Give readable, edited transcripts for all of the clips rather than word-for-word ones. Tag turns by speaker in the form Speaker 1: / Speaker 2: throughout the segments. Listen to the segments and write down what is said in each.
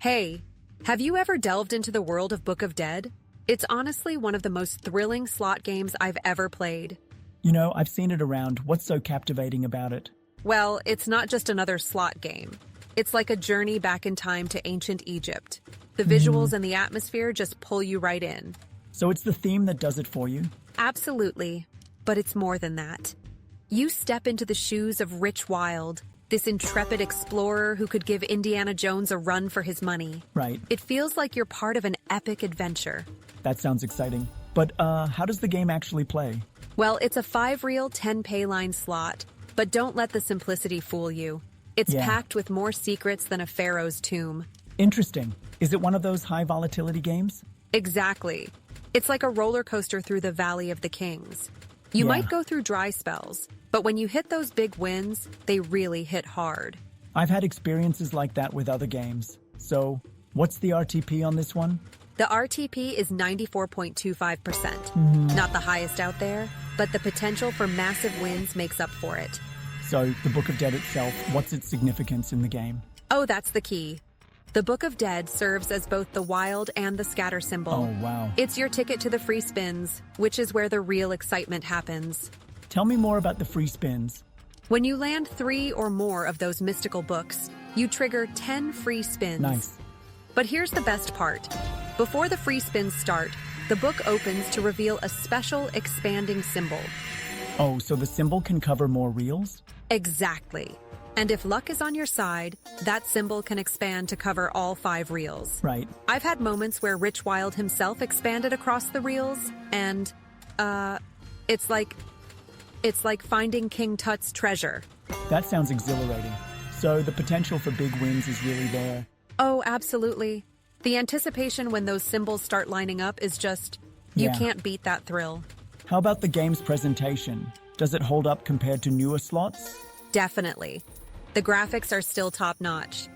Speaker 1: Hey, have you ever delved into the world of Book of Dead? It's honestly one of the most thrilling slot games I've ever played.
Speaker 2: I've seen it around. What's so captivating about it?
Speaker 1: Well, it's not just another slot game. It's like a journey back in time to ancient Egypt. The visuals and the atmosphere just pull you right in.
Speaker 2: So it's the theme that does it for you?
Speaker 1: Absolutely. But it's more than that. You step into the shoes of Rich Wild, this intrepid explorer who could give Indiana Jones a run for his money.
Speaker 2: Right.
Speaker 1: It feels like you're part of an epic adventure.
Speaker 2: That sounds exciting. But how does the game actually play?
Speaker 1: Well, it's a 5-reel, 10-payline slot, but don't let the simplicity fool you. It's packed with more secrets than a pharaoh's tomb.
Speaker 2: Interesting. Is it one of those high volatility games?
Speaker 1: Exactly. It's like a roller coaster through the Valley of the Kings. You might go through dry spells, but when you hit those big wins, they really hit hard.
Speaker 2: I've had experiences like that with other games. So, what's the RTP on this one?
Speaker 1: The RTP is 94.25%. Not the highest out there, but the potential for massive wins makes up for it.
Speaker 2: So, the Book of Dead itself, what's its significance in the game?
Speaker 1: Oh, that's the key. The Book of Dead serves as both the wild and the scatter symbol.
Speaker 2: Oh, wow.
Speaker 1: It's your ticket to the free spins, which is where the real excitement happens.
Speaker 2: Tell me more about the free spins.
Speaker 1: When you land 3 or more of those mystical books, you trigger 10 free spins.
Speaker 2: Nice.
Speaker 1: But here's the best part. Before the free spins start, the book opens to reveal a special expanding symbol.
Speaker 2: Oh, so the symbol can cover more reels?
Speaker 1: Exactly. And if luck is on your side, that symbol can expand to cover all 5 reels.
Speaker 2: Right.
Speaker 1: I've had moments where Rich Wild himself expanded across the reels, and, it's like finding King Tut's treasure.
Speaker 2: That sounds exhilarating. So the potential for big wins is really there.
Speaker 1: Oh, absolutely. The anticipation when those symbols start lining up is just, you can't beat that thrill.
Speaker 2: How about the game's presentation? Does it hold up compared to newer slots?
Speaker 1: Definitely. The graphics are still top-notch.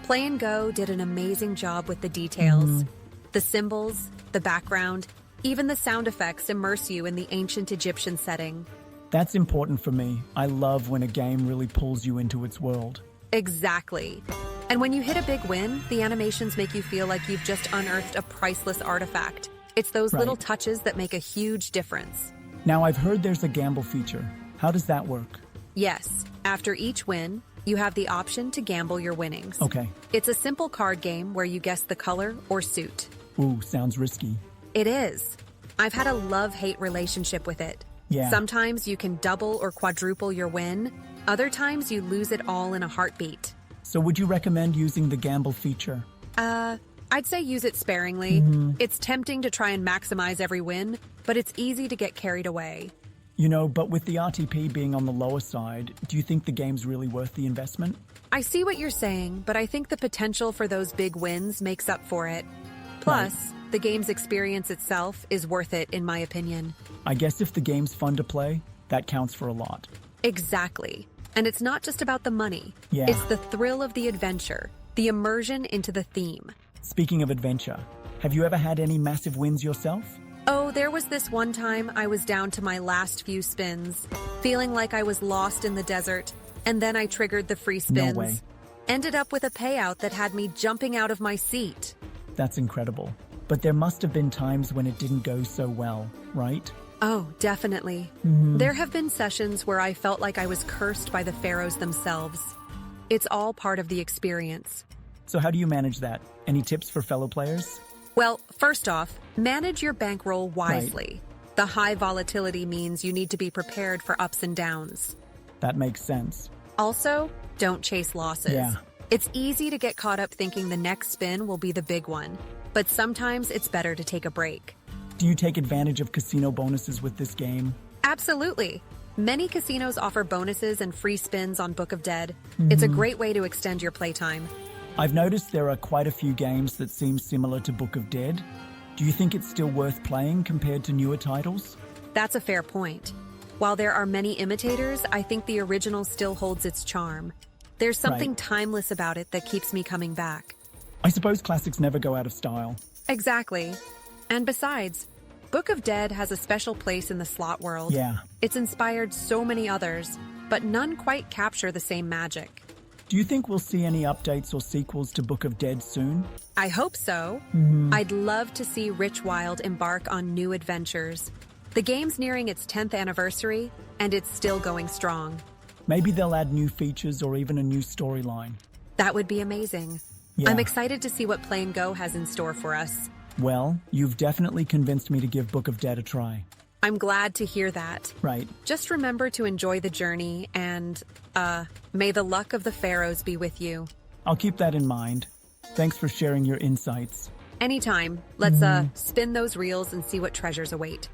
Speaker 1: Play and Go did an amazing job with the details. The symbols, the background, even the sound effects immerse you in the ancient Egyptian setting.
Speaker 2: That's important for me. I love when a game really pulls you into its world.
Speaker 1: Exactly. And when you hit a big win, the animations make you feel like you've just unearthed a priceless artifact. It's those little touches that make a huge difference.
Speaker 2: Now, I've heard there's a gamble feature. How does that work?
Speaker 1: Yes, after each win, you have the option to gamble your winnings.
Speaker 2: Okay.
Speaker 1: It's a simple card game where you guess the color or suit.
Speaker 2: Ooh, sounds risky.
Speaker 1: It is. I've had a love-hate relationship with it.
Speaker 2: Yeah.
Speaker 1: Sometimes you can double or quadruple your win. Other times you lose it all in a heartbeat.
Speaker 2: So would you recommend using the gamble feature?
Speaker 1: I'd say use it sparingly. It's tempting to try and maximize every win, but it's easy to get carried away.
Speaker 2: But with the RTP being on the lower side, do you think the game's really worth the investment?
Speaker 1: I see what you're saying, but I think the potential for those big wins makes up for it. Plus, the game's experience itself is worth it, in my opinion.
Speaker 2: I guess if the game's fun to play, that counts for a lot.
Speaker 1: Exactly. And it's not just about the money.
Speaker 2: Yeah.
Speaker 1: It's the thrill of the adventure, the immersion into the theme.
Speaker 2: Speaking of adventure, have you ever had any massive wins yourself?
Speaker 1: Oh, there was this one time I was down to my last few spins, feeling like I was lost in the desert, and then I triggered the free spins.
Speaker 2: No way.
Speaker 1: Ended up with a payout that had me jumping out of my seat.
Speaker 2: That's incredible. But there must have been times when it didn't go so well, right?
Speaker 1: Oh, definitely. There have been sessions where I felt like I was cursed by the pharaohs themselves. It's all part of the experience.
Speaker 2: So how do you manage that? Any tips for fellow players?
Speaker 1: Well, first off, manage your bankroll wisely. The high volatility means you need to be prepared for ups and downs.
Speaker 2: That makes sense.
Speaker 1: Also, don't chase losses.
Speaker 2: Yeah.
Speaker 1: It's easy to get caught up thinking the next spin will be the big one, but sometimes it's better to take a break.
Speaker 2: Do you take advantage of casino bonuses with this game?
Speaker 1: Absolutely. Many casinos offer bonuses and free spins on Book of Dead. It's a great way to extend your playtime.
Speaker 2: I've noticed there are quite a few games that seem similar to Book of Dead. Do you think it's still worth playing compared to newer titles?
Speaker 1: That's a fair point. While there are many imitators, I think the original still holds its charm. There's something timeless about it that keeps me coming back.
Speaker 2: I suppose classics never go out of style.
Speaker 1: Exactly. And besides, Book of Dead has a special place in the slot world.
Speaker 2: Yeah.
Speaker 1: It's inspired so many others, but none quite capture the same magic.
Speaker 2: Do you think we'll see any updates or sequels to Book of Dead soon?
Speaker 1: I hope so. I'd love to see Rich Wild embark on new adventures. The game's nearing its 10th anniversary, and it's still going strong.
Speaker 2: Maybe they'll add new features or even a new storyline.
Speaker 1: That would be amazing.
Speaker 2: Yeah.
Speaker 1: I'm excited to see what Play and Go has in store for us.
Speaker 2: Well, you've definitely convinced me to give Book of Dead a try.
Speaker 1: I'm glad to hear that.
Speaker 2: Right.
Speaker 1: Just remember to enjoy the journey and, may the luck of the pharaohs be with you.
Speaker 2: I'll keep that in mind. Thanks for sharing your insights.
Speaker 1: Anytime. Let's, spin those reels and see what treasures await.